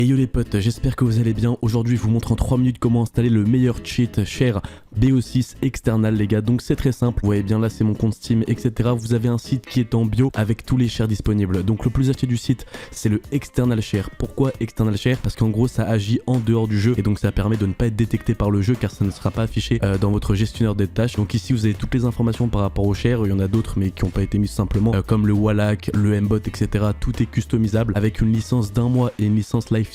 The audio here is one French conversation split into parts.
Et yo les potes, j'espère que vous allez bien. Aujourd'hui je vous montre en 3 minutes comment installer le meilleur cheat Share BO6 external les gars. Donc c'est très simple, vous voyez bien là c'est mon compte Steam etc. Vous avez un site qui est en bio avec tous les shares disponibles. Donc le plus acheté du site c'est le external share. Pourquoi external share? Parce qu'en gros ça agit en dehors du jeu et donc ça permet de ne pas être détecté par le jeu car ça ne sera pas affiché dans votre gestionnaire des tâches. Donc ici vous avez toutes les informations par rapport au share. Il y en a d'autres mais qui n'ont pas été mises simplement comme le Wallach, le Mbot etc. Tout est customisable avec une licence d'1 mois et une licence lifetime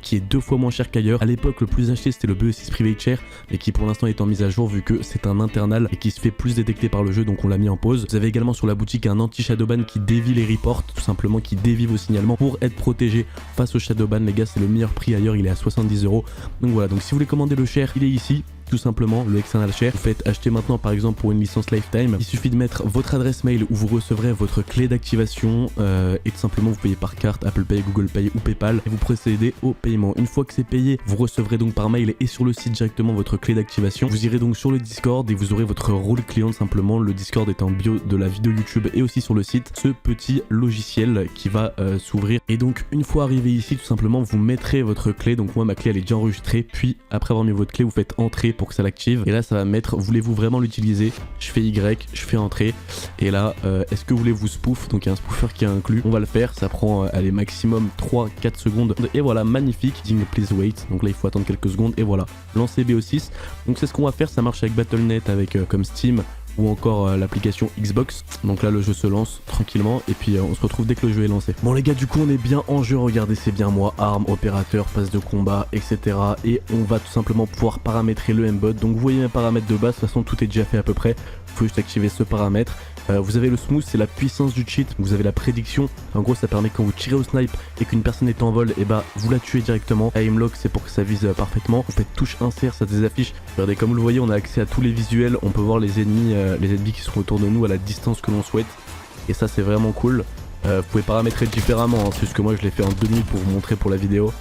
qui est 2 fois moins cher qu'ailleurs. À l'époque le plus acheté c'était le BO6 Private Share mais qui pour l'instant est en mise à jour vu que c'est un internal et qui se fait plus détecter par le jeu, donc on l'a mis en pause. Vous avez également sur la boutique un anti-shadowban qui dévie les reports, tout simplement qui dévie vos signalements pour être protégé face au shadowban les gars. C'est le meilleur prix ailleurs, il est à 70 €. Donc voilà, donc si vous voulez commander le share il est ici. Tout simplement le external share, vous faites acheter maintenant par exemple pour une licence lifetime, il suffit de mettre votre adresse mail où vous recevrez votre clé d'activation et tout simplement vous payez par carte, Apple Pay, Google Pay ou Paypal et vous procédez au paiement. Une fois que c'est payé, vous recevrez donc par mail et sur le site directement votre clé d'activation. Vous irez donc sur le Discord et vous aurez votre rôle client simplement. Le Discord est en bio de la vidéo YouTube et aussi sur le site ce petit logiciel qui va s'ouvrir. Et donc une fois arrivé ici tout simplement vous mettrez votre clé. Donc moi ma clé elle est déjà enregistrée, puis après avoir mis votre clé vous faites entrer pour que ça l'active et là ça va mettre voulez-vous vraiment l'utiliser. Je fais Y, je fais entrer et là est-ce que voulez-vous spoof, donc il y a un spoofer qui est inclus. On va le faire, ça prend allez maximum 3-4 secondes et voilà, magnifique. Please wait, donc là il faut attendre quelques secondes et voilà, lancer BO6. Donc c'est ce qu'on va faire, ça marche avec Battle.net, avec comme Steam ou encore l'application Xbox. Donc là le jeu se lance tranquillement et puis on se retrouve dès que le jeu est lancé. Bon les gars, du coup on est bien en jeu, regardez c'est bien moi, armes, opérateur, passe de combat etc. Et on va tout simplement pouvoir paramétrer le Mbot. Donc vous voyez mes paramètres de base, de toute façon tout est déjà fait à peu près, faut juste activer ce paramètre. Vous avez le smooth, c'est la puissance du cheat. Vous avez la prédiction, en gros ça permet quand vous tirez au snipe et qu'une personne est en vol, et bah vous la tuez directement. Aim lock c'est pour que ça vise parfaitement. Vous faites touche insert, ça désaffiche. Regardez comme vous le voyez, on a accès à tous les visuels, on peut voir les ennemis qui sont autour de nous à la distance que l'on souhaite. Et ça c'est vraiment cool. Vous pouvez paramétrer différemment, hein. C'est juste que moi je l'ai fait en 2 minutes pour vous montrer pour la vidéo.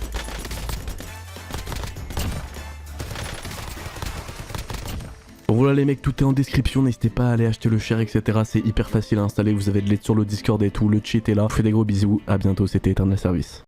Bon voilà les mecs, tout est en description, n'hésitez pas à aller acheter le share etc. C'est hyper facile à installer, vous avez de l'aide sur le Discord et tout, le cheat est là. Je vous fais des gros bisous, à bientôt, c'était Eternal Service.